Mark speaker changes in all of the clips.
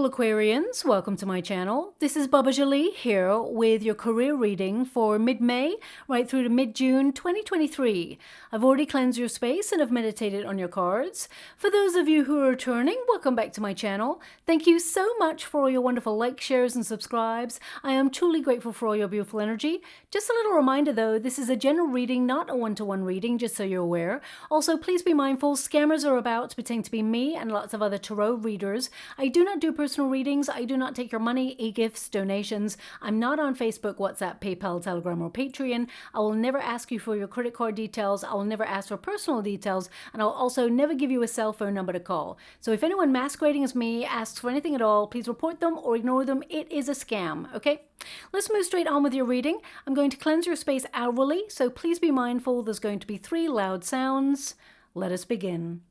Speaker 1: beautiful Aquarians, welcome to my channel. This is Baba Jolie here with your career reading for mid-May right through to mid-June 2023. I've already cleansed your space and have meditated on your cards. For those of you who are returning, welcome back to my channel. Thank you so much for all your wonderful likes, shares and subscribes. I am truly grateful for all your beautiful energy. Just a little reminder though, this is a general reading, not a one-to-one reading, just so you're aware. Also, please be mindful, scammers are about pretending to be me and lots of other tarot readers. I do not do personal readings. I do not take your money, e-gifts, donations. I'm not on Facebook, WhatsApp, PayPal, Telegram, or Patreon. I will never ask you for your credit card details. I will never ask for personal details. And I'll also never give you a cell phone number to call. So if anyone masquerading as me asks for anything at all, please report them or ignore them. It is a scam, okay? Let's move straight on with your reading. I'm going to cleanse your space hourly, so please be mindful. There's going to be 3 loud sounds. Let us begin.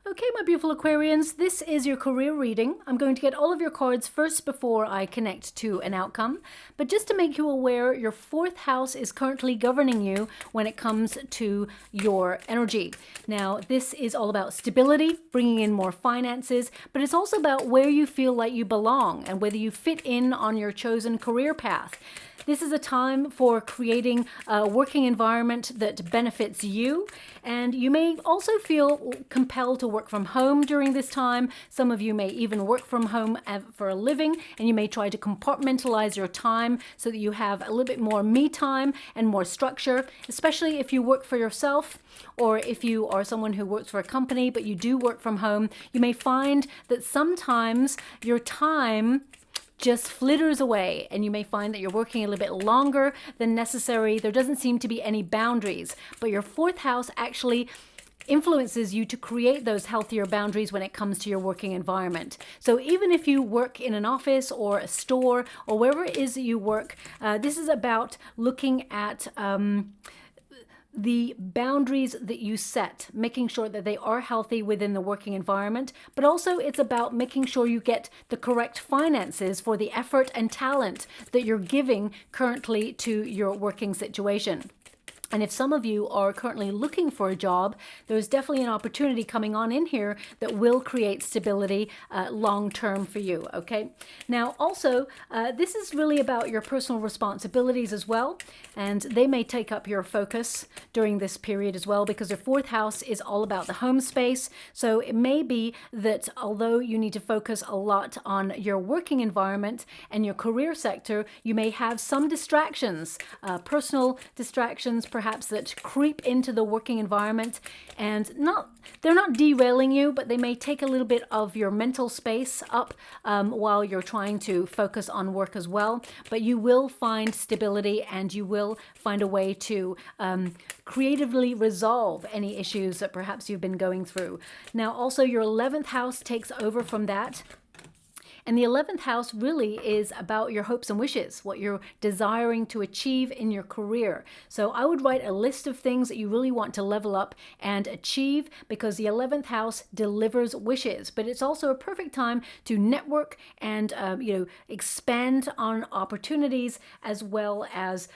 Speaker 1: Okay, my beautiful Aquarians, this is your career reading. I'm going to get all of your cards first before I connect to an outcome. But just to make you aware, your 4th house is currently governing you when it comes to your energy. Now, this is all about stability, bringing in more finances, but it's also about where you feel like you belong and whether you fit in on your chosen career path. This is a time for creating a working environment that benefits you, and you may also feel compelled to work from home during this time. Some of you may even work from home for a living, and you may try to compartmentalize your time so that you have a little bit more me time and more structure, especially if you work for yourself or if you are someone who works for a company but you do work from home. You may find that sometimes your time just flitters away and you may find that you're working a little bit longer than necessary. There doesn't seem to be any boundaries, but your 4th house actually influences you to create those healthier boundaries when it comes to your working environment. So even if you work in an office or a store or wherever it is that you work, this is about looking at the boundaries that you set, making sure that they are healthy within the working environment, but also it's about making sure you get the correct finances for the effort and talent that you're giving currently to your working situation. And if some of you are currently looking for a job, there's definitely an opportunity coming on in here that will create stability long-term for you, okay? Now, also, this is really about your personal responsibilities as well, and they may take up your focus during this period as well, because your 4th house is all about the home space. So it may be that although you need to focus a lot on your working environment and your career sector, you may have some distractions, personal distractions, perhaps that creep into the working environment, and they're not derailing you, but they may take a little bit of your mental space up while you're trying to focus on work as well. But you will find stability and you will find a way to creatively resolve any issues that perhaps you've been going through. Now, also your 11th house takes over from that. And the 11th house really is about your hopes and wishes, what you're desiring to achieve in your career. So I would write a list of things that you really want to level up and achieve, because the 11th house delivers wishes. But it's also a perfect time to network and expand on opportunities, as well as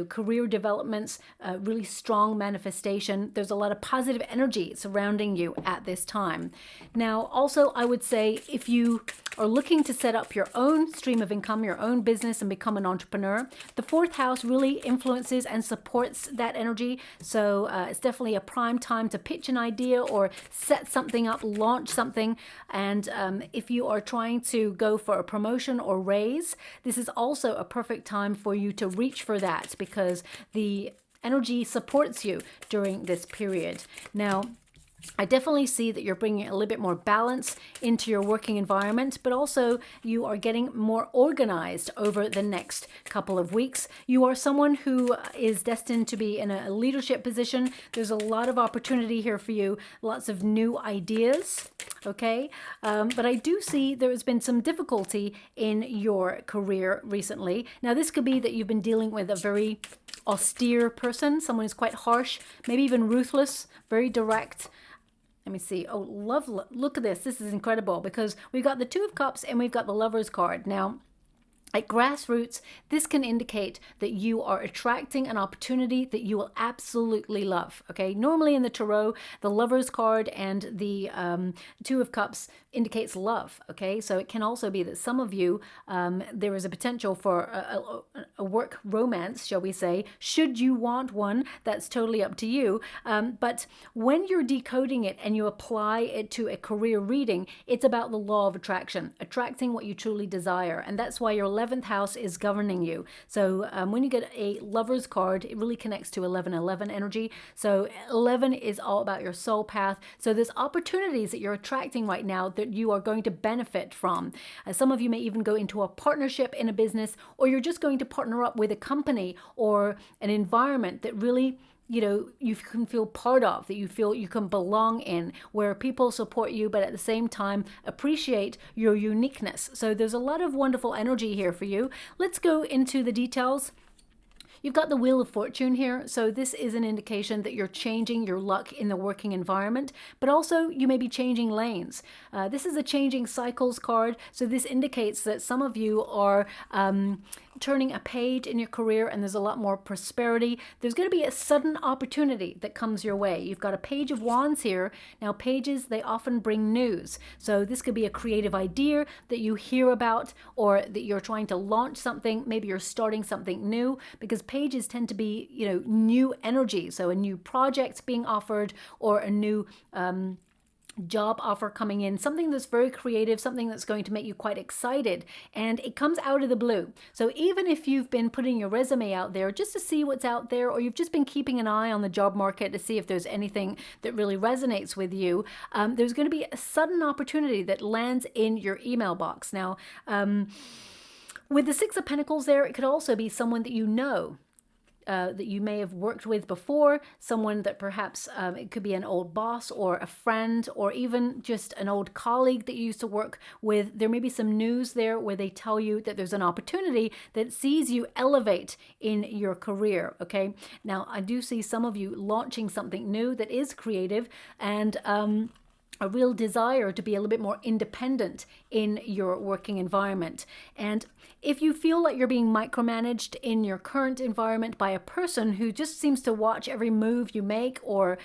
Speaker 1: career developments, really strong manifestation. There's a lot of positive energy surrounding you at this time. Now, also, I would say if you are looking to set up your own stream of income, your own business, and become an entrepreneur, the 4th house really influences and supports that energy. So it's definitely a prime time to pitch an idea or set something up, launch something. And if you are trying to go for a promotion or raise, this is also a perfect time for you to reach for that, because the energy supports you during this period. Now, I definitely see that you're bringing a little bit more balance into your working environment, but also you are getting more organized over the next couple of weeks. You are someone who is destined to be in a leadership position. There's a lot of opportunity here for you, lots of new ideas. okay? But I do see there has been some difficulty in your career recently. Now, this could be that you've been dealing with a very austere person, someone who's quite harsh, maybe even ruthless, very direct. Let me see. Oh, look at this. This is incredible because we've got the Two of Cups and we've got the Lovers card. Now, at grassroots, this can indicate that you are attracting an opportunity that you will absolutely love, okay? Normally in the Tarot, the Lovers card and the Two of Cups indicates love, okay? So it can also be that some of you, there is a potential for a work romance, shall we say. Should you want one, that's totally up to you. But when you're decoding it and you apply it to a career reading, it's about the law of attraction, attracting what you truly desire. And that's why your 11th house is governing you. So when you get a Lover's card, it really connects to 11-11 energy. So 11 is all about your soul path. So there's opportunities that you're attracting right now that you are going to benefit from. Some of you may even go into a partnership in a business, or you're just going to partner up with a company or an environment that really, you know, you can feel part of, that you feel you can belong in, where people support you, but at the same time appreciate your uniqueness. So there's a lot of wonderful energy here for you. Let's go into the details. You've got the Wheel of Fortune here, so this is an indication that you're changing your luck in the working environment, but also you may be changing lanes. This is a changing cycles card, so this indicates that some of you are turning a page in your career and there's a lot more prosperity. There's going to be a sudden opportunity that comes your way. You've got a Page of Wands here. Now, pages, they often bring news. So this could be a creative idea that you hear about, or that you're trying to launch something. Maybe you're starting something new, because pages tend to be, you know, new energy. So a new project being offered, or a new job offer coming in, something that's very creative, something that's going to make you quite excited, and it comes out of the blue. So even if you've been putting your resume out there just to see what's out there, or you've just been keeping an eye on the job market to see if there's anything that really resonates with you, there's going to be a sudden opportunity that lands in your email box. Now, with the Six of Pentacles there, it could also be someone that you know, that you may have worked with before, someone that perhaps it could be an old boss or a friend, or even just an old colleague that you used to work with. There may be some news there where they tell you that there's an opportunity that sees you elevate in your career, okay? Now, I do see some of you launching something new that is creative, and a real desire to be a little bit more independent in your working environment. And if you feel like you're being micromanaged in your current environment by a person who just seems to watch every move you make, or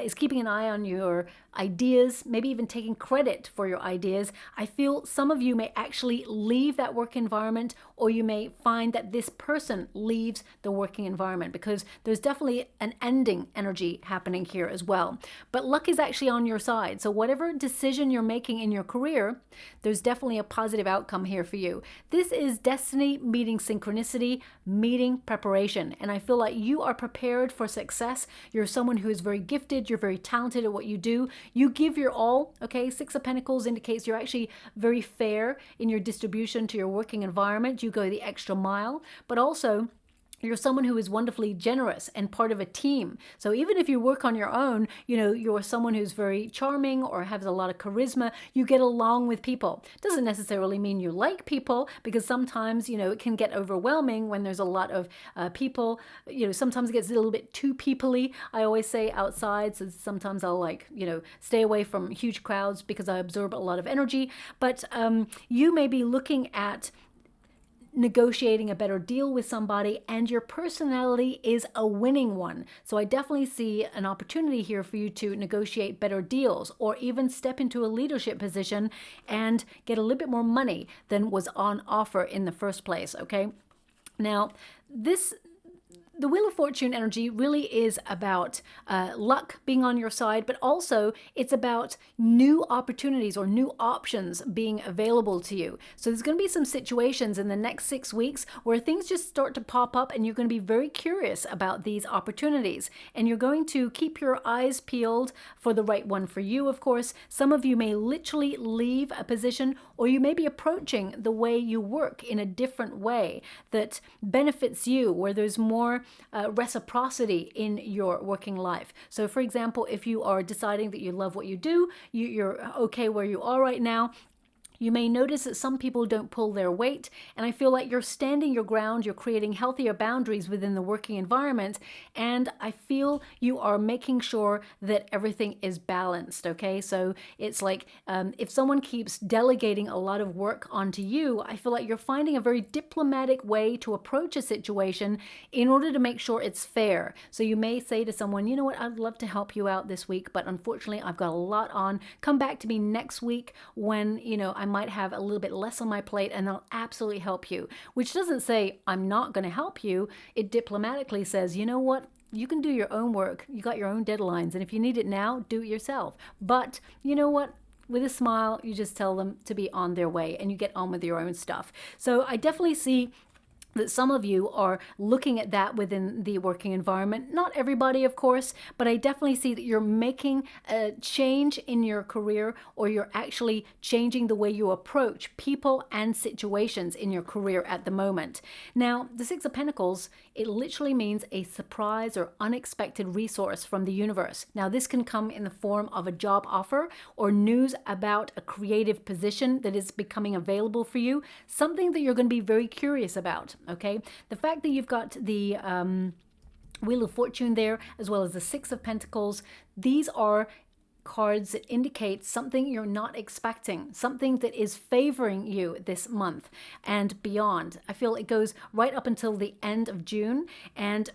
Speaker 1: is keeping an eye on your ideas, maybe even taking credit for your ideas, I feel some of you may actually leave that work environment, or you may find that this person leaves the working environment, because there's definitely an ending energy happening here as well. But luck is actually on your side. So whatever decision you're making in your career, there's definitely a positive outcome here for you. This is destiny meeting synchronicity, meeting preparation. And I feel like you are prepared for success. You're someone who is very gifted. You're very talented at what you do. You give your all, okay? Six of Pentacles indicates you're actually very fair in your distribution to your working environment. You go the extra mile, but also you're someone who is wonderfully generous and part of a team. So even if you work on your own, you know, you're someone who's very charming or has a lot of charisma. You get along with people. Doesn't necessarily mean you like people, because sometimes, you know, it can get overwhelming when there's a lot of people. You know, sometimes it gets a little bit too people-y, I always say, outside. So sometimes I'll, like, you know, stay away from huge crowds because I absorb a lot of energy. But you may be looking at negotiating a better deal with somebody, and your personality is a winning one. So I definitely see an opportunity here for you to negotiate better deals, or even step into a leadership position and get a little bit more money than was on offer in the first place, okay? Now, the Wheel of Fortune energy really is about luck being on your side, but also it's about new opportunities or new options being available to you. So there's going to be some situations in the next 6 weeks where things just start to pop up, and you're going to be very curious about these opportunities. And you're going to keep your eyes peeled for the right one for you, of course. Some of you may literally leave a position, or you may be approaching the way you work in a different way that benefits you, where there's more reciprocity in your working life. So for example, if you are deciding that you love what you do, you're okay where you are right now, you may notice that some people don't pull their weight, and I feel like you're standing your ground, you're creating healthier boundaries within the working environment, and I feel you are making sure that everything is balanced, okay? So it's like if someone keeps delegating a lot of work onto you, I feel like you're finding a very diplomatic way to approach a situation in order to make sure it's fair. So you may say to someone, you know what, I'd love to help you out this week, but unfortunately I've got a lot on. Come back to me next week when, you know, I might have a little bit less on my plate, and I'll absolutely help you. Which doesn't say I'm not going to help you. It diplomatically says, you know what, you can do your own work. You got your own deadlines, and if you need it now, do it yourself. But you know what? With a smile, you just tell them to be on their way, and you get on with your own stuff. So I definitely see that some of you are looking at that within the working environment. Not everybody, of course, but I definitely see that you're making a change in your career, or you're actually changing the way you approach people and situations in your career at the moment. Now, the Six of Pentacles, it literally means a surprise or unexpected resource from the universe. Now, this can come in the form of a job offer or news about a creative position that is becoming available for you, something that you're going to be very curious about. Okay, the fact that you've got the Wheel of Fortune there, as well as the Six of Pentacles, these are cards that indicate something you're not expecting, something that is favoring you this month and beyond. I feel it goes right up until the end of June, and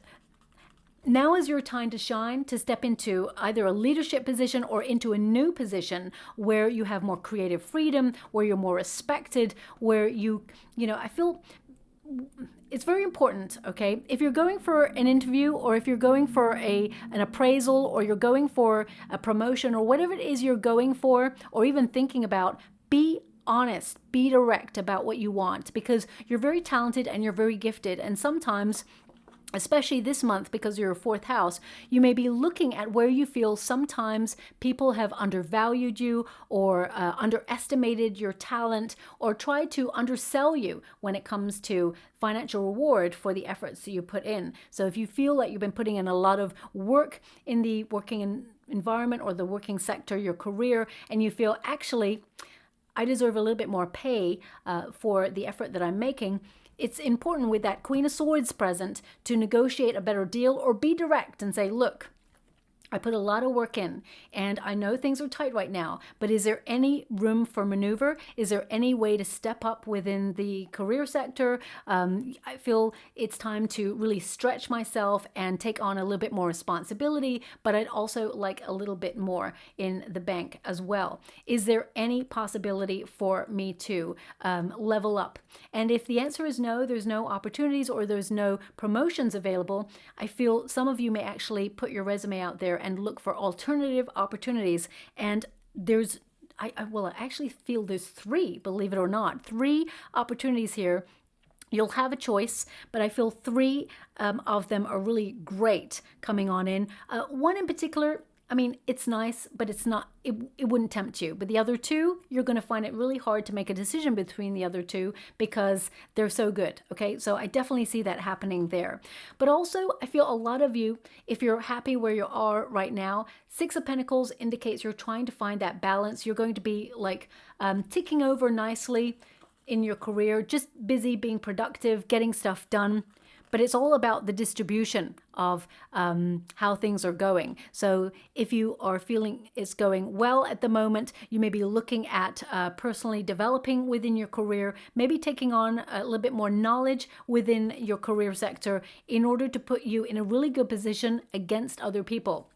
Speaker 1: now is your time to shine, to step into either a leadership position or into a new position where you have more creative freedom, where you're more respected, where you know, I feel it's very important, okay? If you're going for an interview, or if you're going for an appraisal, or you're going for a promotion, or whatever it is you're going for, or even thinking about, be honest, be direct about what you want, because you're very talented and you're very gifted. And sometimes, especially this month, because you're a fourth house, you may be looking at where you feel sometimes people have undervalued you, or underestimated your talent, or tried to undersell you when it comes to financial reward for the efforts that you put in. So if you feel like you've been putting in a lot of work in the working environment or the working sector, your career, and you feel, actually, I deserve a little bit more pay for the effort that I'm making, it's important with that Queen of Swords present to negotiate a better deal, or be direct and say, look, I put a lot of work in, and I know things are tight right now, but is there any room for maneuver? Is there any way to step up within the career sector? I feel it's time to really stretch myself and take on a little bit more responsibility, but I'd also like a little bit more in the bank as well. Is there any possibility for me to level up? And if the answer is no, there's no opportunities, or there's no promotions available, I feel some of you may actually put your resume out there and look for alternative opportunities. And there's, I actually feel there's three, believe it or not, three opportunities here. You'll have a choice, but I feel three of them are really great coming on in. One in particular, I mean, it's nice, but it's not, it wouldn't tempt you. But the other two, you're going to find it really hard to make a decision between the other two because they're so good. Okay, so I definitely see that happening there. But also, I feel a lot of you, if you're happy where you are right now, Six of Pentacles indicates you're trying to find that balance. You're going to be like ticking over nicely in your career, just busy being productive, getting stuff done. But it's all about the distribution of how things are going. So if you are feeling it's going well at the moment, you may be looking at personally developing within your career, maybe taking on a little bit more knowledge within your career sector in order to put you in a really good position against other people.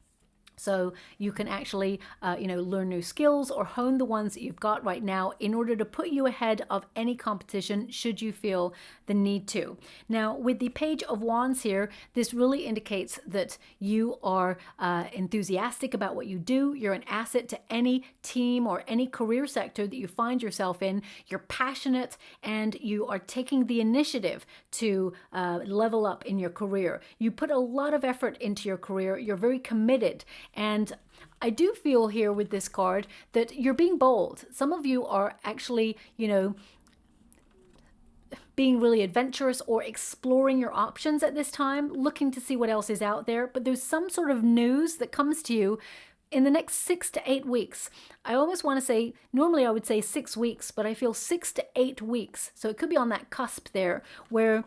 Speaker 1: So you can actually, learn new skills or hone the ones that you've got right now in order to put you ahead of any competition should you feel the need to. Now, with the Page of Wands here, this really indicates that you are enthusiastic about what you do. You're an asset to any team or any career sector that you find yourself in. You're passionate and you are taking the initiative to level up in your career. You put a lot of effort into your career. You're very committed. And I do feel here with this card that you're being bold. Some of you are actually, being really adventurous or exploring your options at this time, looking to see what else is out there. But there's some sort of news that comes to you in the next 6 to 8 weeks. I almost want to say, normally I would say 6 weeks, but I feel 6 to 8 weeks. So it could be on that cusp there where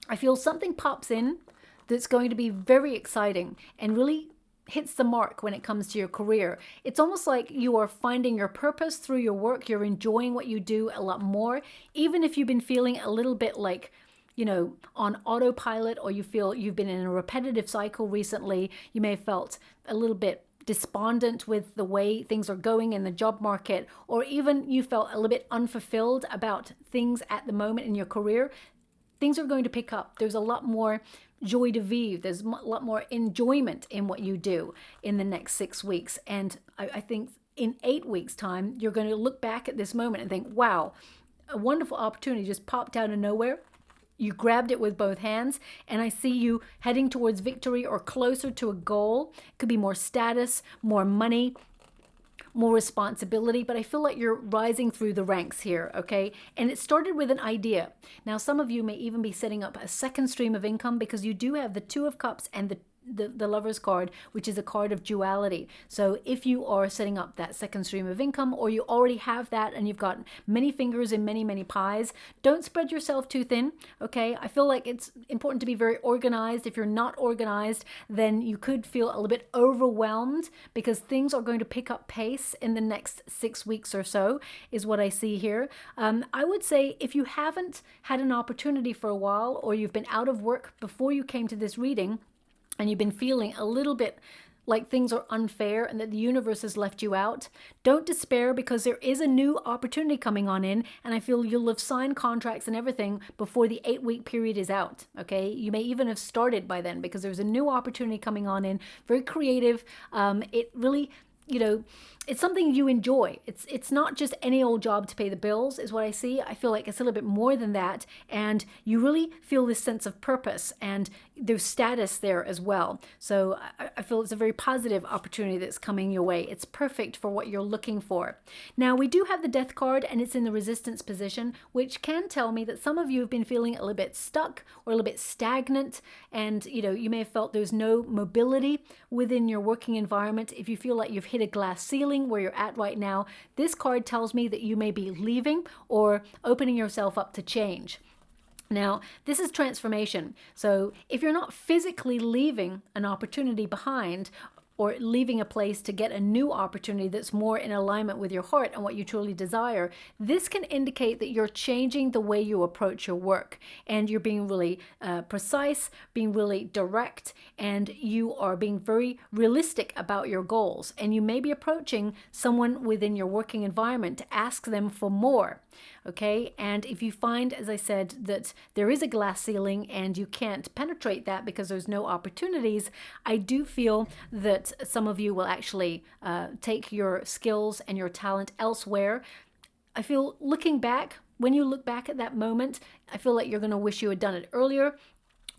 Speaker 1: I feel something pops in that's going to be very exciting and really hits the mark when it comes to your career. It's almost like you are finding your purpose through your work. You're enjoying what you do a lot more, even if you've been feeling a little bit like, you know, on autopilot, or you feel you've been in a repetitive cycle recently. You may have felt a little bit despondent with the way things are going in the job market, or even you felt a little bit unfulfilled about things at the moment in your career. Things are going to pick up. There's a lot more joie de vivre. There's a lot more enjoyment in what you do in the next 6 weeks. And I think in 8 weeks' time, you're going to look back at this moment and think, wow, a wonderful opportunity just popped out of nowhere. You grabbed it with both hands, and I see you heading towards victory or closer to a goal. It could be more status, more money, more responsibility, but I feel like you're rising through the ranks here, okay? And it started with an idea. Now, some of you may even be setting up a second stream of income because you do have the Two of Cups and the Lover's card, which is a card of duality. So if you are setting up that second stream of income, or you already have that and you've got many fingers in many, many pies, don't spread yourself too thin, okay? I feel like it's important to be very organized. If you're not organized, then you could feel a little bit overwhelmed because things are going to pick up pace in the next 6 weeks or so, is what I see here. I would say if you haven't had an opportunity for a while, or you've been out of work before you came to this reading, and you've been feeling a little bit like things are unfair and that the universe has left you out, don't despair, because there is a new opportunity coming on in, and I feel you'll have signed contracts and everything before the 8-week period is out, okay? You may even have started by then, because there's a new opportunity coming on in, very creative. It really, you know, it's something you enjoy. It's not just any old job to pay the bills, is what I see. I feel like it's a little bit more than that, and you really feel this sense of purpose, and there's status there as well. So I feel it's a very positive opportunity that's coming your way. It's perfect for what you're looking for. Now, we do have the Death card, and it's in the Resistance position, which can tell me that some of you have been feeling a little bit stuck or a little bit stagnant, and you may have felt there's no mobility within your working environment. If you feel like you've hit a glass ceiling where you're at right now, this card tells me that you may be leaving or opening yourself up to change. Now, this is transformation. So if you're not physically leaving an opportunity behind, or leaving a place to get a new opportunity that's more in alignment with your heart and what you truly desire, this can indicate that you're changing the way you approach your work, and you're being really precise, being really direct, and you are being very realistic about your goals. And you may be approaching someone within your working environment to ask them for more, okay? And if you find, as I said, that there is a glass ceiling and you can't penetrate that because there's no opportunities, I do feel that some of you will actually take your skills and your talent elsewhere. I feel looking back, when you look back at that moment, I feel like you're going to wish you had done it earlier.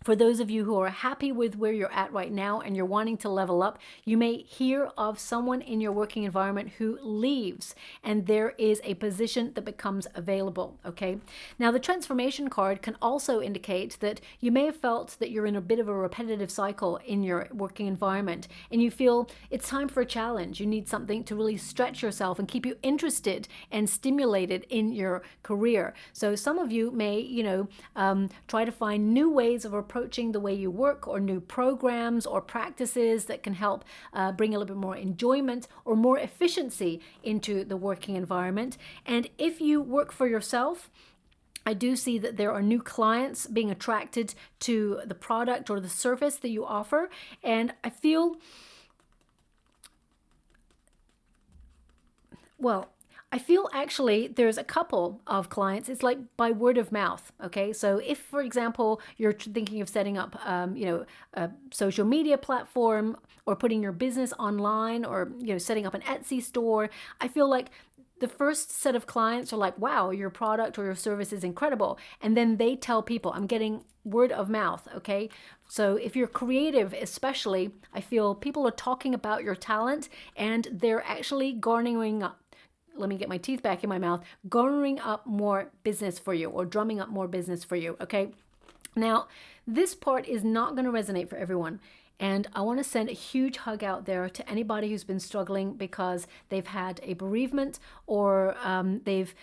Speaker 1: For those of you who are happy with where you're at right now and you're wanting to level up, you may hear of someone in your working environment who leaves, and there is a position that becomes available, okay? Now, the Transformation card can also indicate that you may have felt that you're in a bit of a repetitive cycle in your working environment, and you feel it's time for a challenge. You need something to really stretch yourself and keep you interested and stimulated in your career. So some of you may, try to find new ways of approaching the way you work, or new programs or practices that can help bring a little bit more enjoyment or more efficiency into the working environment. And if you work for yourself, I do see that there are new clients being attracted to the product or the service that you offer. And I feel, actually there's a couple of clients. It's like by word of mouth. Okay. So if, for example, you're thinking of setting up, a social media platform, or putting your business online, or, setting up an Etsy store, I feel like the first set of clients are like, wow, your product or your service is incredible. And then they tell people. I'm getting word of mouth, okay? So if you're creative especially, I feel people are talking about your talent, and they're actually let me get my teeth back in my mouth, garnering up more business for you or drumming up more business for you, okay? Now, this part is not going to resonate for everyone. And I want to send a huge hug out there to anybody who's been struggling because they've had a bereavement or they've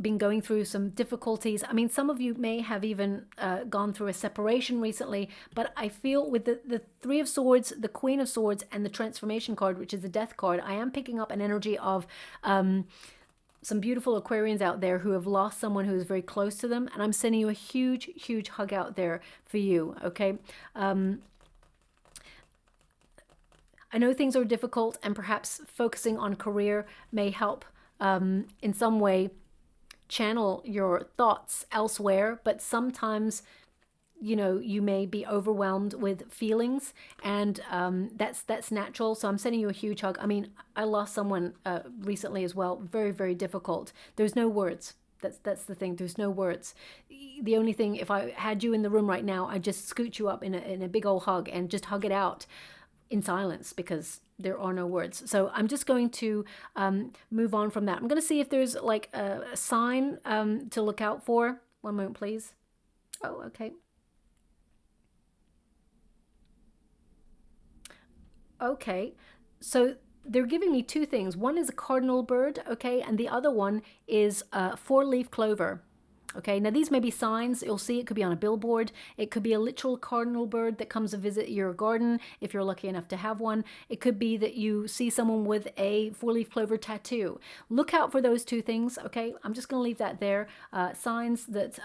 Speaker 1: been going through some difficulties. I mean, some of you may have even gone through a separation recently, but I feel with the Three of Swords, the Queen of Swords, and the Transformation card, which is the Death card, I am picking up an energy of some beautiful Aquarians out there who have lost someone who is very close to them. And I'm sending you a huge, huge hug out there for you, okay? I know things are difficult and perhaps focusing on career may help in some way channel your thoughts elsewhere, but sometimes, you know, you may be overwhelmed with feelings, and that's natural. So I'm sending you a huge hug. I mean, I lost someone recently as well. Very, very difficult. There's no words. That's the thing. There's no words. The only thing, if I had you in the room right now, I'd just scoot you up in a big old hug and just hug it out in silence, because there are no words. So I'm just going to move on from that. I'm going to see if there's like a sign to look out for. One moment, please. Oh, okay. Okay, so they're giving me two things. One is a cardinal bird, okay, and the other one is a four-leaf clover. Okay, now these may be signs. You'll see it could be on a billboard. It could be a literal cardinal bird that comes to visit your garden if you're lucky enough to have one. It could be that you see someone with a four-leaf clover tattoo. Look out for those two things, okay? I'm just going to leave that there. Signs that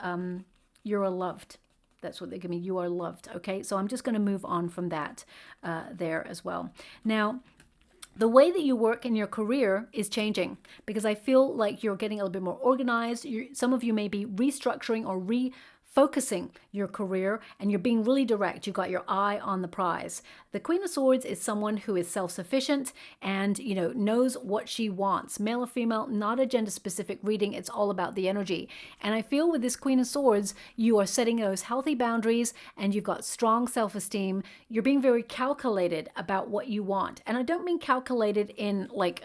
Speaker 1: you're loved. That's what they give me. You are loved, okay? So I'm just going to move on from that there as well. Now, the way that you work in your career is changing, because I feel like you're getting a little bit more organized. Some of you may be restructuring or refocusing your career, and you're being really direct. You've got your eye on the prize. The Queen of Swords is someone who is self-sufficient and, you know, knows what she wants. Male or female, not a gender-specific reading. It's all about the energy. And I feel with this Queen of Swords, you are setting those healthy boundaries and you've got strong self-esteem. You're being very calculated about what you want. And I don't mean calculated in like,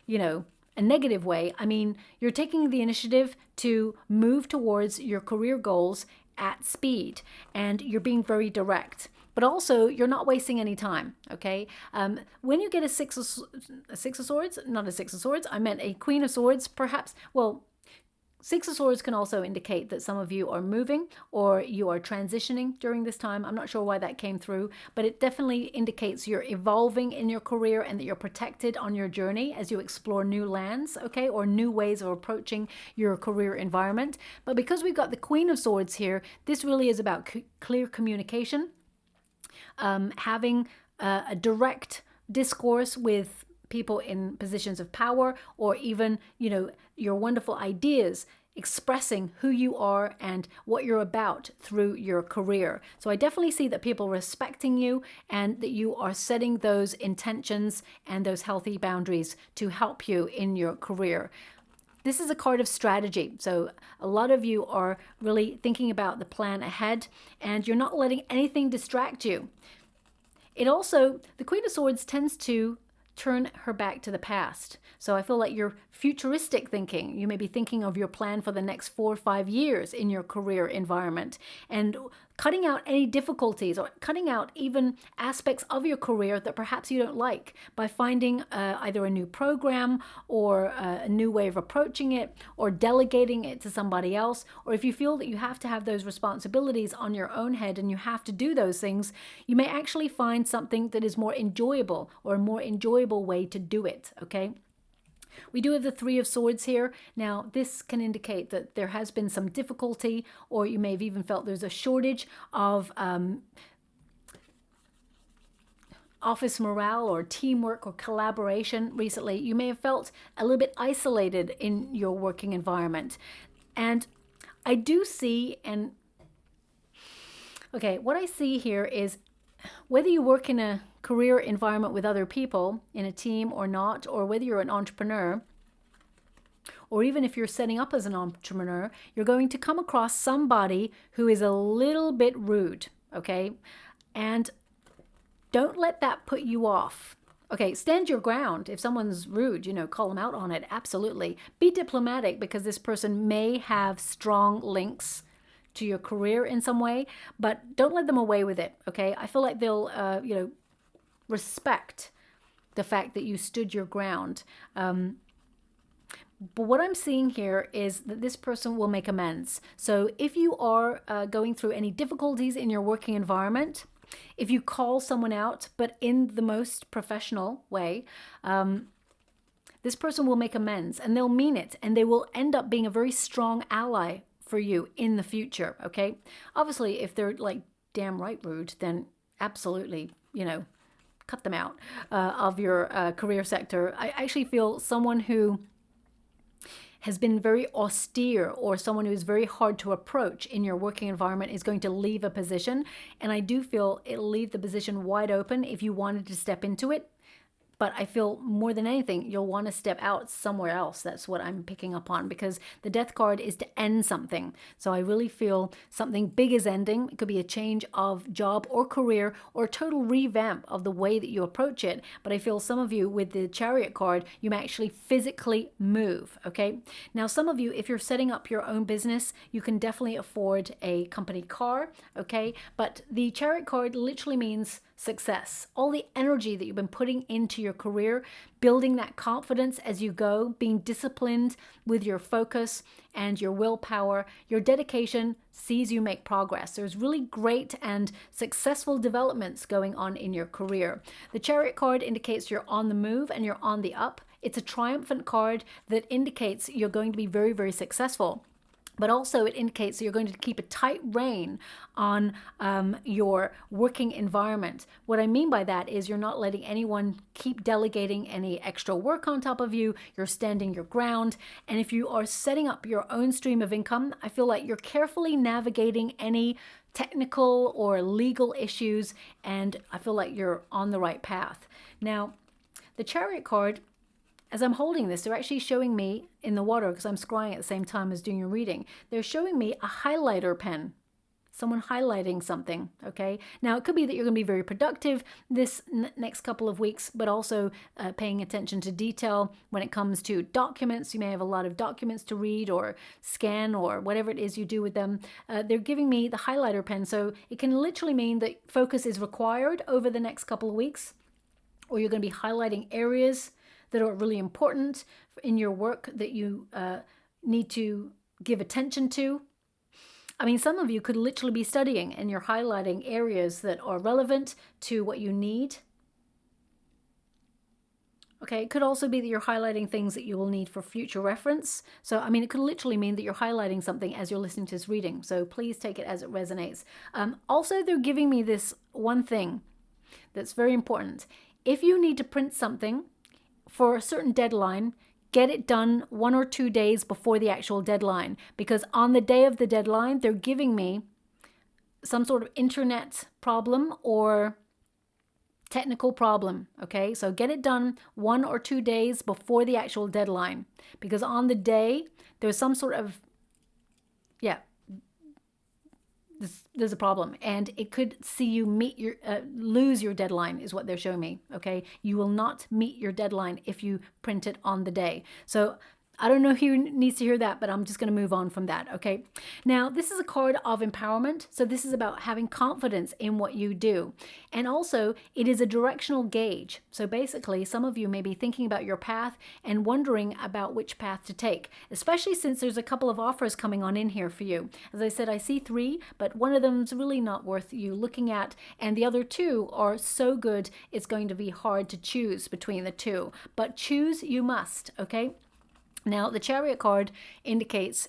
Speaker 1: you know, a negative way. I mean, you're taking the initiative to move towards your career goals at speed, and you're being very direct. But also, you're not wasting any time, okay? When you get a Six of Swords, not a Six of Swords, I meant a Queen of Swords, perhaps, well, Six of Swords can also indicate that some of you are moving or you are transitioning during this time. I'm not sure why that came through, but it definitely indicates you're evolving in your career and that you're protected on your journey as you explore new lands, okay, or new ways of approaching your career environment. But because we've got the Queen of Swords here, this really is about clear communication, having a direct discourse with people in positions of power, or even, you know, your wonderful ideas, expressing who you are and what you're about through your career. So I definitely see that people respecting you and that you are setting those intentions and those healthy boundaries to help you in your career. This is a card of strategy. So a lot of you are really thinking about the plan ahead and you're not letting anything distract you. It also, the Queen of Swords tends to turn her back to the past. So I feel like you're futuristic thinking. You may be thinking of your plan for the next 4 or 5 years in your career environment, and cutting out any difficulties or cutting out even aspects of your career that perhaps you don't like by finding either a new program or a new way of approaching it, or delegating it to somebody else. Or if you feel that you have to have those responsibilities on your own head and you have to do those things, you may actually find something that is more enjoyable, or a more enjoyable way to do it, okay? We do have the Three of Swords here. Now, this can indicate that there has been some difficulty, or you may have even felt there's a shortage of office morale or teamwork or collaboration recently. You may have felt a little bit isolated in your working environment. And I do see, and okay, what I see here is whether you work in a career environment with other people, in a team or not, or whether you're an entrepreneur, or even if you're setting up as an entrepreneur, you're going to come across somebody who is a little bit rude, okay? And don't let that put you off. Okay, stand your ground. If someone's rude, you know, call them out on it. Absolutely. Be diplomatic because this person may have strong links to your career in some way, but don't let them away with it, okay? I feel like they'll, you know, respect the fact that you stood your ground. But what I'm seeing here is that this person will make amends. So if you are going through any difficulties in your working environment, if you call someone out, but in the most professional way, this person will make amends and they'll mean it, and they will end up being a very strong ally for you in the future, okay? Obviously, if they're like damn right rude, then absolutely, you know, cut them out of your career sector. I actually feel someone who has been very austere or someone who is very hard to approach in your working environment is going to leave a position. And I do feel it'll leave the position wide open if you wanted to step into it. But I feel more than anything, you'll want to step out somewhere else. That's what I'm picking up on, because the death card is to end something. So I really feel something big is ending. It could be a change of job or career or a total revamp of the way that you approach it. But I feel some of you with the Chariot card, you may actually physically move, okay? Now, some of you, if you're setting up your own business, you can definitely afford a company car, okay? But the Chariot card literally means success. All the energy that you've been putting into your career, building that confidence as you go, being disciplined with your focus and your willpower, your dedication sees you make progress. There's really great and successful developments going on in your career. The Chariot card indicates you're on the move and you're on the up. It's a triumphant card that indicates you're going to be very, very successful. But also it indicates that you're going to keep a tight rein on your working environment. What I mean by that is you're not letting anyone keep delegating any extra work on top of you. You're standing your ground. And if you are setting up your own stream of income, I feel like you're carefully navigating any technical or legal issues, and I feel like you're on the right path. Now, the Chariot card, as I'm holding this, they're actually showing me in the water, because I'm scrying at the same time as doing your reading. They're showing me a highlighter pen, someone highlighting something, okay? Now, it could be that you're going to be very productive this next couple of weeks, but also paying attention to detail when it comes to documents. You may have a lot of documents to read or scan or whatever it is you do with them. They're giving me the highlighter pen, so it can literally mean that focus is required over the next couple of weeks, or you're going to be highlighting areas that are really important in your work that you need to give attention to. I mean, some of you could literally be studying and you're highlighting areas that are relevant to what you need. Okay, it could also be that you're highlighting things that you will need for future reference. So, I mean, it could literally mean that you're highlighting something as you're listening to this reading. So please take it as it resonates. Also, they're giving me this one thing that's very important. If you need to print something for a certain deadline, get it done 1 or 2 days before the actual deadline, because on the day of the deadline, they're giving me some sort of internet problem or technical problem, okay? So get it done 1 or 2 days before the actual deadline, because on the day, there's some sort of, there's a problem, and it could see you meet your lose your deadline is what they're showing me. Okay, you will not meet your deadline if you print it on the day. So I don't know who needs to hear that, but I'm just going to move on from that, okay? Now, this is a card of empowerment. So this is about having confidence in what you do. And also, it is a directional gauge. So basically, some of you may be thinking about your path and wondering about which path to take, especially since there's a couple of offers coming on in here for you. As I said, I see 3, but one of them's really not worth you looking at, and the other 2 are so good, it's going to be hard to choose between the 2. But choose you must, okay? Now, the Chariot card indicates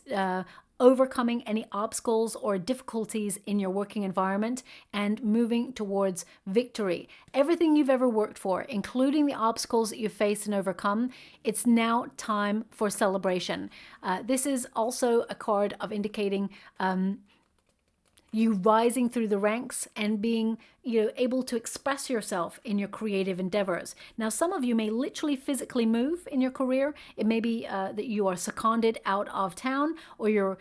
Speaker 1: overcoming any obstacles or difficulties in your working environment and moving towards victory. Everything you've ever worked for, including the obstacles that you've faced and overcome, it's now time for celebration. This is also a card of indicating you rising through the ranks and being able to express yourself in your creative endeavors. Now, some of you may literally physically move in your career. It may be that you are seconded out of town, or you're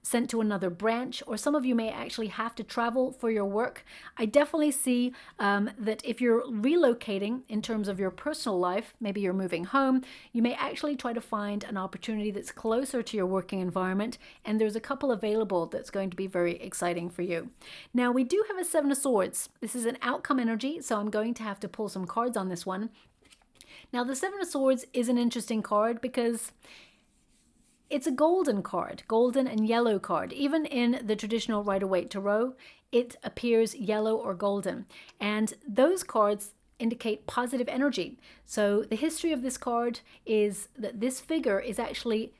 Speaker 1: sent to another branch, or some of you may actually have to travel for your work. I definitely see that if you're relocating in terms of your personal life, maybe you're moving home, you may actually try to find an opportunity that's closer to your working environment, and there's a couple available that's going to be very exciting for you. Now, we do have a Seven of Swords. This is an outcome energy, so I'm going to have to pull some cards on this one. Now, the Seven of Swords is an interesting card because it's a golden card, golden and yellow card. Even in the traditional Rider-Waite Tarot, it appears yellow or golden. And those cards indicate positive energy. So the history of this card is that this figure is actually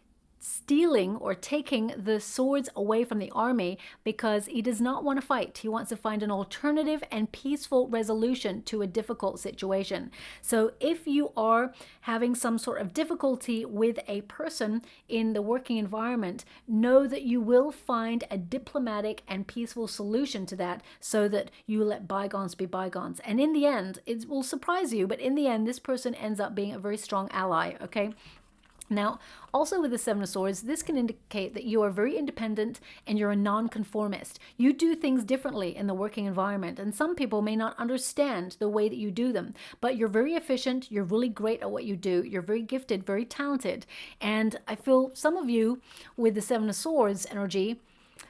Speaker 1: stealing or taking the swords away from the army because he does not want to fight. He wants to find an alternative and peaceful resolution to a difficult situation. So if you are having some sort of difficulty with a person in the working environment, know that you will find a diplomatic and peaceful solution to that, so that you let bygones be bygones. And in the end, it will surprise you, but in the end, this person ends up being a very strong ally, okay? Now, also with the Seven of Swords, this can indicate that you are very independent and you're a nonconformist. You do things differently in the working environment, and some people may not understand the way that you do them, but you're very efficient, you're really great at what you do, you're very gifted, very talented, and I feel some of you with the Seven of Swords energy,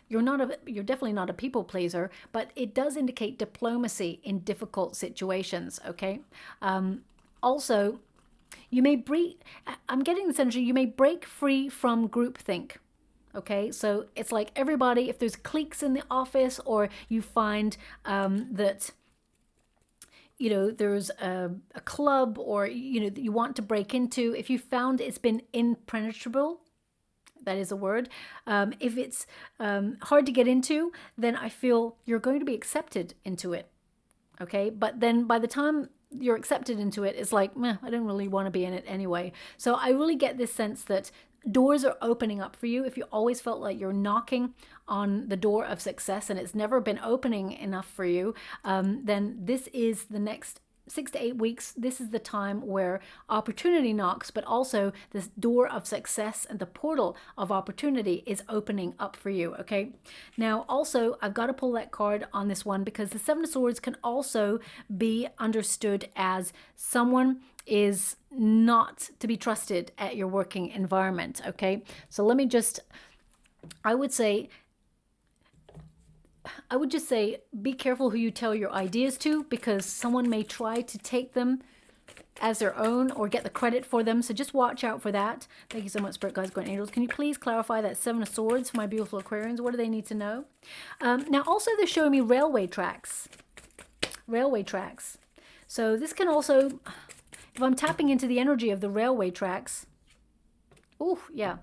Speaker 1: you're definitely not a people pleaser, but it does indicate diplomacy in difficult situations, okay? Also, you may I'm getting this energy, you may break free from groupthink. Okay, so it's like everybody, if there's cliques in the office, or you find that, there's a club, or, that you want to break into, if you found it's been impenetrable, that is a word. If it's hard to get into, then I feel you're going to be accepted into it. Okay, but then by the time you're accepted into it, it's like, meh, I don't really want to be in it anyway. So I really get this sense that doors are opening up for you. If you always felt like you're knocking on the door of success and it's never been opening enough for you, then this is the next 6 to 8 weeks. This is the time where opportunity knocks, but also this door of success and the portal of opportunity is opening up for you, okay? Now, also, I've got to pull that card on this one because the Seven of Swords can also be understood as someone is not to be trusted at your working environment, okay? So let me just, I would just say, be careful who you tell your ideas to, because someone may try to take them as their own or get the credit for them. So just watch out for that. Thank you so much, Spirit Guides, Guardian Angels. Can you please clarify that Seven of Swords for my beautiful Aquarians? What do they need to know? Now, also they're showing me railway tracks. Railway tracks. So this can also, if I'm tapping into the energy of the railway tracks, oh, yeah.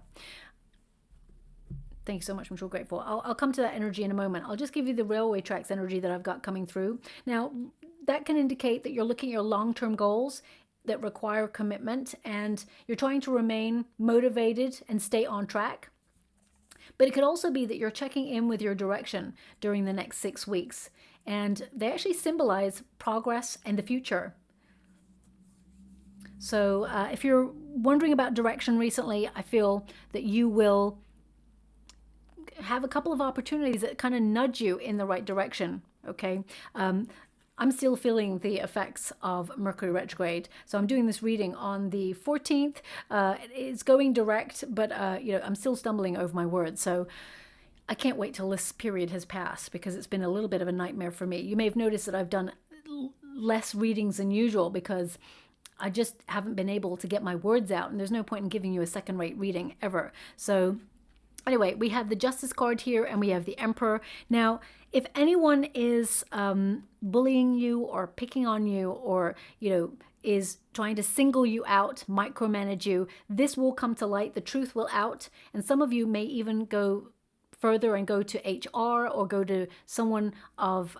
Speaker 1: Thank you so much. I'm so grateful. I'll come to that energy in a moment. I'll just give you the railway tracks energy that I've got coming through. Now, that can indicate that you're looking at your long-term goals that require commitment, and you're trying to remain motivated and stay on track. But it could also be that you're checking in with your direction during the next 6 weeks, and they actually symbolize progress and the future. So if you're wondering about direction recently, I feel that you will have a couple of opportunities that kind of nudge you in the right direction, okay? I'm still feeling the effects of Mercury retrograde. So I'm doing this reading on the 14th. It's going direct, but I'm still stumbling over my words. So I can't wait till this period has passed, because it's been a little bit of a nightmare for me. You may have noticed that I've done less readings than usual because I just haven't been able to get my words out, and there's no point in giving you a second-rate reading ever. So anyway, we have the Justice card here, and we have the Emperor. Now, if anyone is bullying you or picking on you, or, is trying to single you out, micromanage you, this will come to light. The truth will out. And some of you may even go further and go to HR or go to someone of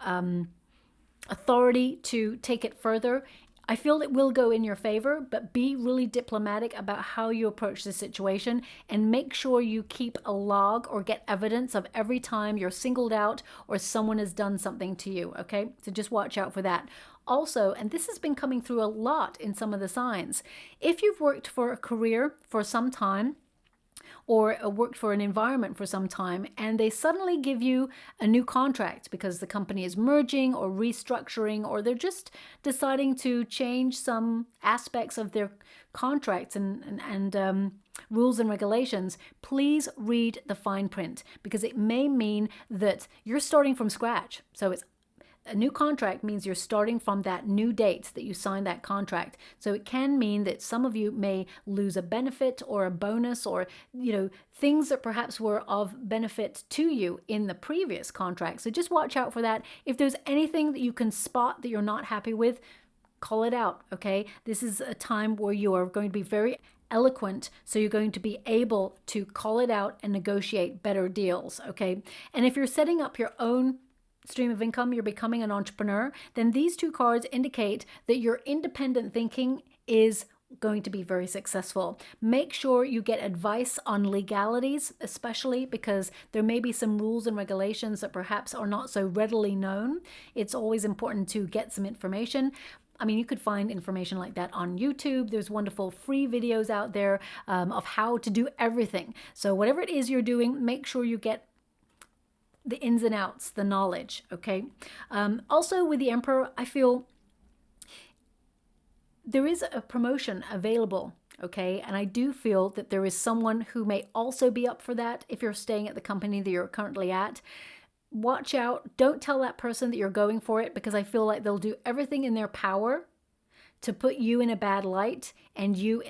Speaker 1: authority to take it further. I feel it will go in your favor, but be really diplomatic about how you approach the situation and make sure you keep a log or get evidence of every time you're singled out or someone has done something to you, okay? So just watch out for that. Also, and this has been coming through a lot in some of the signs, if you've worked for a career for some time, or worked for an environment for some time, and they suddenly give you a new contract because the company is merging or restructuring, or they're just deciding to change some aspects of their contracts and rules and regulations, please read the fine print, because it may mean that you're starting from scratch. So it's a new contract means you're starting from that new date that you signed that contract. So it can mean that some of you may lose a benefit or a bonus, or, you know, things that perhaps were of benefit to you in the previous contract. So just watch out for that. If there's anything that you can spot that you're not happy with, call it out, okay? This is a time where you are going to be very eloquent, so you're going to be able to call it out and negotiate better deals, okay? And if you're setting up your own stream of income, you're becoming an entrepreneur, then these two cards indicate that your independent thinking is going to be very successful. Make sure you get advice on legalities, especially because there may be some rules and regulations that perhaps are not so readily known. It's always important to get some information. I mean, you could find information like that on YouTube. There's wonderful free videos out there of how to do everything. So whatever it is you're doing, make sure you get the ins and outs, the knowledge, okay? Also with the Emperor, I feel there is a promotion available, okay? And I do feel that there is someone who may also be up for that if you're staying at the company that you're currently at. Watch out. Don't tell that person that you're going for it, because I feel like they'll do everything in their power to put you in a bad light and you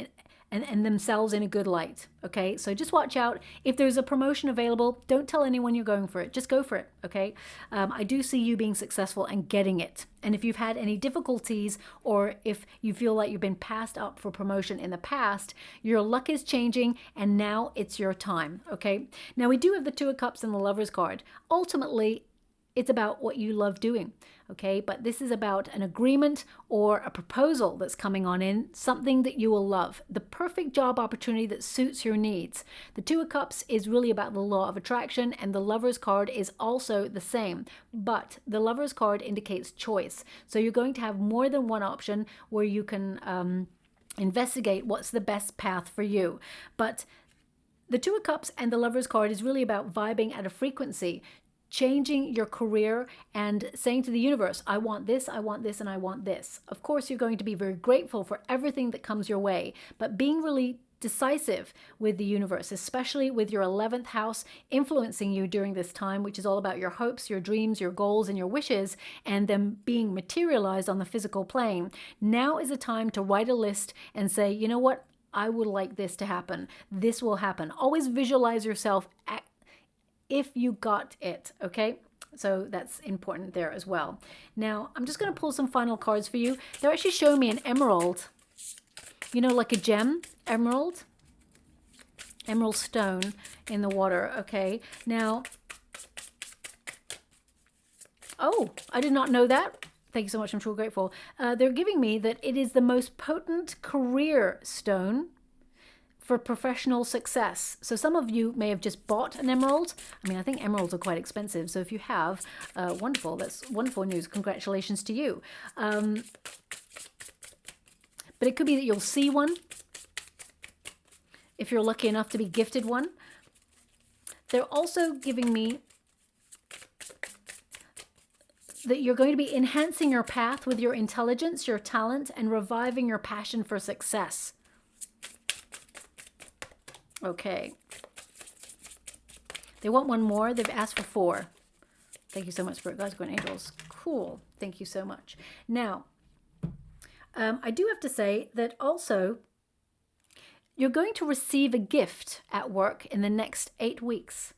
Speaker 1: and themselves in a good light, okay? So just watch out. If there's a promotion available, don't tell anyone you're going for it. Just go for it, okay? I do see you being successful and getting it. And if you've had any difficulties, or if you feel like you've been passed up for promotion in the past, your luck is changing and now it's your time, okay? Now we do have the Two of Cups and the Lovers card. Ultimately, it's about what you love doing, okay? But this is about an agreement or a proposal that's coming on in, something that you will love, the perfect job opportunity that suits your needs. The Two of Cups is really about the law of attraction, and the Lovers card is also the same, but the Lovers card indicates choice. So you're going to have more than one option where you can investigate what's the best path for you. But the Two of Cups and the Lovers card is really about vibing at a frequency, changing your career and saying to the universe, I want this, and I want this. Of course, you're going to be very grateful for everything that comes your way, but being really decisive with the universe, especially with your 11th house influencing you during this time, which is all about your hopes, your dreams, your goals, and your wishes, and them being materialized on the physical plane. Now is a time to write a list and say, you know what? I would like this to happen. This will happen. Always visualize yourself if you got it, okay? So that's important there as well. Now, I'm just going to pull some final cards for you. They're actually showing me an emerald. You know, like a gem, emerald stone in the water, okay? Now, oh, I did not know that. Thank you so much, I'm so grateful. They're giving me that it is the most potent career stone for professional success. So some of you may have just bought an emerald. I mean, I think emeralds are quite expensive. So if you have, wonderful. That's wonderful news. Congratulations to you. But it could be that you'll see one if you're lucky enough to be gifted one. They're also giving me that you're going to be enhancing your path with your intelligence, your talent, and reviving your passion for success. Okay. They want one more. They've asked for 4. Thank you so much, Spirit Guides, Guardian Angels. Cool. Thank you so much. Now, I do have to say that also you're going to receive a gift at work in the next 8 weeks.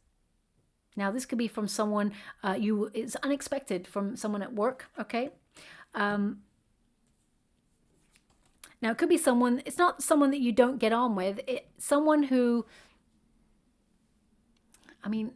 Speaker 1: Now, this could be from someone it's unexpected from someone at work, okay? Now, it could be someone, it's not someone that you don't get on with. It's someone who, I mean,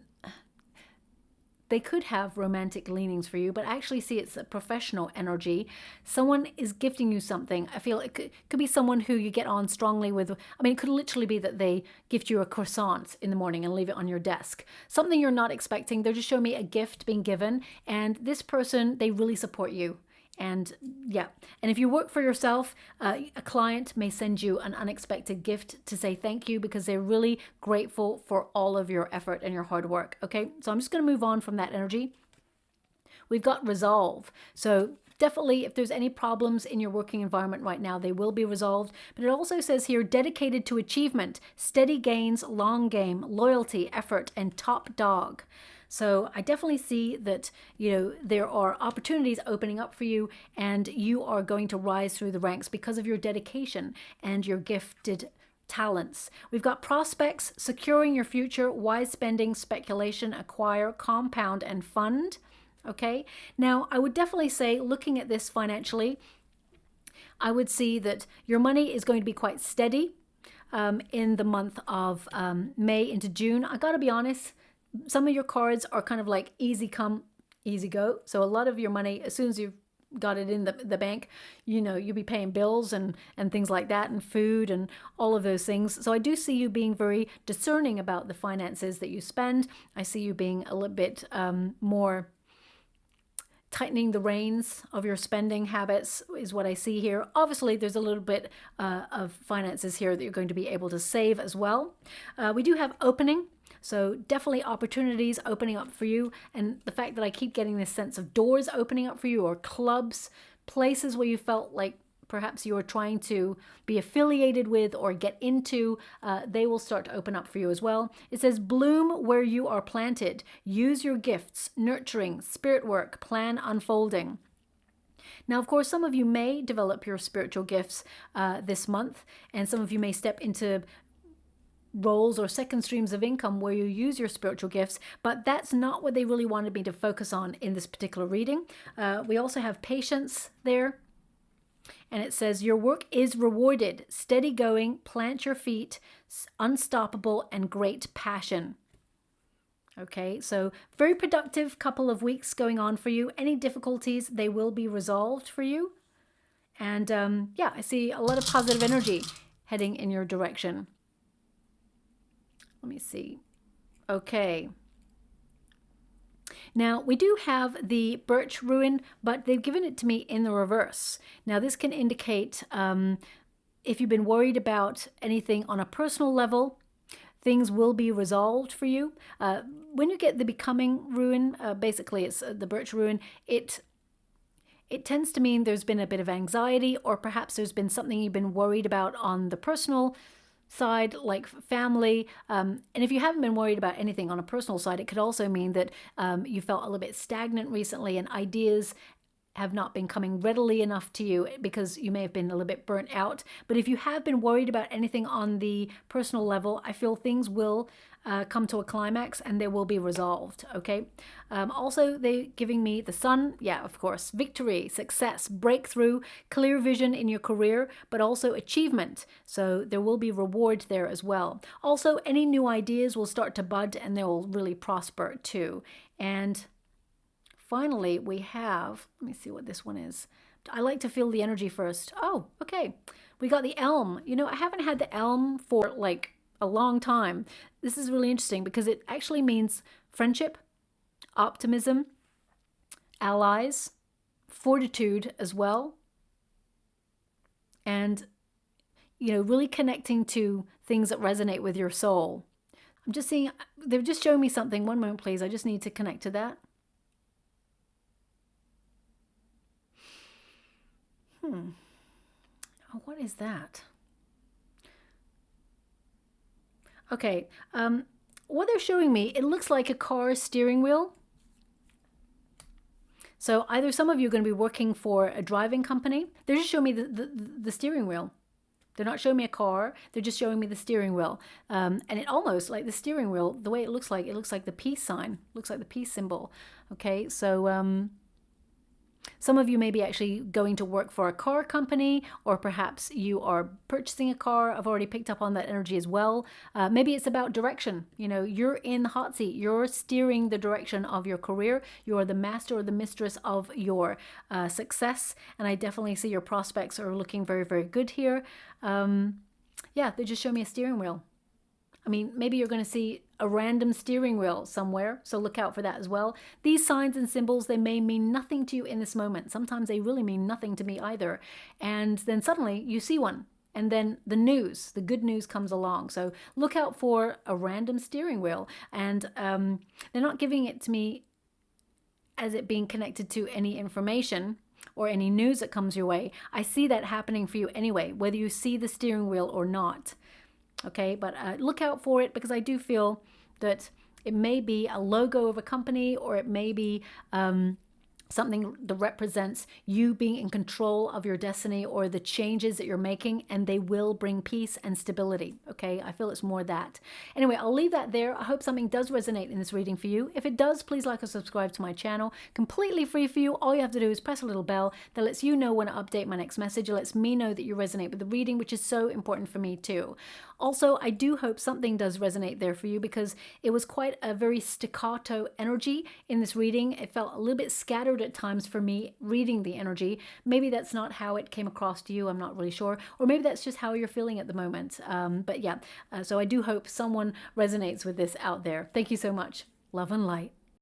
Speaker 1: they could have romantic leanings for you, but I actually see it's a professional energy. Someone is gifting you something. I feel it could be someone who you get on strongly with. I mean, it could literally be that they gift you a croissant in the morning and leave it on your desk. Something you're not expecting. They're just showing me a gift being given, and this person, they really support you. And yeah, and if you work for yourself, a client may send you an unexpected gift to say thank you because they're really grateful for all of your effort and your hard work. Okay, so I'm just going to move on from that energy. We've got resolve. So definitely, if there's any problems in your working environment right now, they will be resolved. But it also says here, dedicated to achievement, steady gains, long game, loyalty, effort, and top dog. So I definitely see that, you know, there are opportunities opening up for you, and you are going to rise through the ranks because of your dedication and your gifted talents. We've got prospects, securing your future, wise spending, speculation, acquire, compound, and fund. Okay. Now, I would definitely say, looking at this financially, I would see that your money is going to be quite steady in the month of May into June. I got to be honest, some of your cards are kind of like easy come, easy go. So a lot of your money, as soon as you've got it in the bank, you know, you'll be paying bills and things like that, and food and all of those things. So I do see you being very discerning about the finances that you spend. I see you being a little bit more tightening the reins of your spending habits is what I see here. Obviously, there's a little bit of finances here that you're going to be able to save as well. We do have opening. So definitely opportunities opening up for you. And the fact that I keep getting this sense of doors opening up for you, or clubs, places where you felt like perhaps you were trying to be affiliated with or get into, they will start to open up for you as well. It says, bloom where you are planted. Use your gifts, nurturing, spirit work, plan unfolding. Now, of course, some of you may develop your spiritual gifts this month, and some of you may step into roles or second streams of income where you use your spiritual gifts, but that's not what they really wanted me to focus on in this particular reading. We also have patience there, and it says your work is rewarded, steady going, plant your feet, unstoppable, and great passion. Okay, so very productive couple of weeks going on for you. Any difficulties, they will be resolved for you. And yeah, I see a lot of positive energy heading in your direction. Let me see. Okay. Now, we do have the birch ruin, but they've given it to me in the reverse. Now, this can indicate if you've been worried about anything on a personal level, things will be resolved for you. When you get the becoming ruin, basically it's the birch ruin, it tends to mean there's been a bit of anxiety, or perhaps there's been something you've been worried about on the personal side, like family. And if you haven't been worried about anything on a personal side, it could also mean that you felt a little bit stagnant recently, and ideas have not been coming readily enough to you because you may have been a little bit burnt out. But if you have been worried about anything on the personal level, I feel things will come to a climax and they will be resolved. Okay. Also, they giving me the sun. Yeah, of course, victory, success, breakthrough, clear vision in your career, but also achievement. So there will be reward there as well. Also, any new ideas will start to bud and they will really prosper too. And finally, we have, let me see what this one is. I like to feel the energy first. Oh, okay. We got the elm. You know, I haven't had the elm for like a long time. This is really interesting because it actually means friendship, optimism, allies, fortitude as well. And, you know, really connecting to things that resonate with your soul. I'm just seeing, they've just shown me something. One moment, please. I just need to connect to that. Oh, what is that? Okay, what they're showing me, it looks like a car steering wheel. So either some of you are going to be working for a driving company. They're just showing me the steering wheel. They're not showing me a car. They're just showing me the steering wheel. And it almost, like the steering wheel, the way it looks like the peace sign. Looks like the peace symbol. Okay, so Some of you may be actually going to work for a car company, or perhaps you are purchasing a car. I've already picked up on that energy as well. Maybe it's about direction. You know, you're in the hot seat. You're steering the direction of your career. You're the master or the mistress of your success. And I definitely see your prospects are looking very, very good here. Yeah, they just show me a steering wheel. I mean, maybe you're going to see a random steering wheel somewhere, so look out for that as well. These signs and symbols, they may mean nothing to you in this moment. Sometimes they really mean nothing to me either. And then suddenly you see one, and then the news, the good news comes along. So look out for a random steering wheel. And they're not giving it to me as it being connected to any information or any news that comes your way. I see that happening for you anyway, whether you see the steering wheel or not. Okay, but look out for it, because I do feel that it may be a logo of a company, or it may be something that represents you being in control of your destiny or the changes that you're making, and they will bring peace and stability. Okay, I feel it's more that. Anyway, I'll leave that there. I hope something does resonate in this reading for you. If it does, please like or subscribe to my channel. Completely free for you. All you have to do is press a little bell that lets you know when I update my next message. It lets me know that you resonate with the reading, which is so important for me too. Also, I do hope something does resonate there for you, because it was quite a very staccato energy in this reading. It felt a little bit scattered at times for me reading the energy. Maybe that's not how it came across to you. I'm not really sure. Or maybe that's just how you're feeling at the moment. But yeah, so I do hope someone resonates with this out there. Thank you so much. Love and light.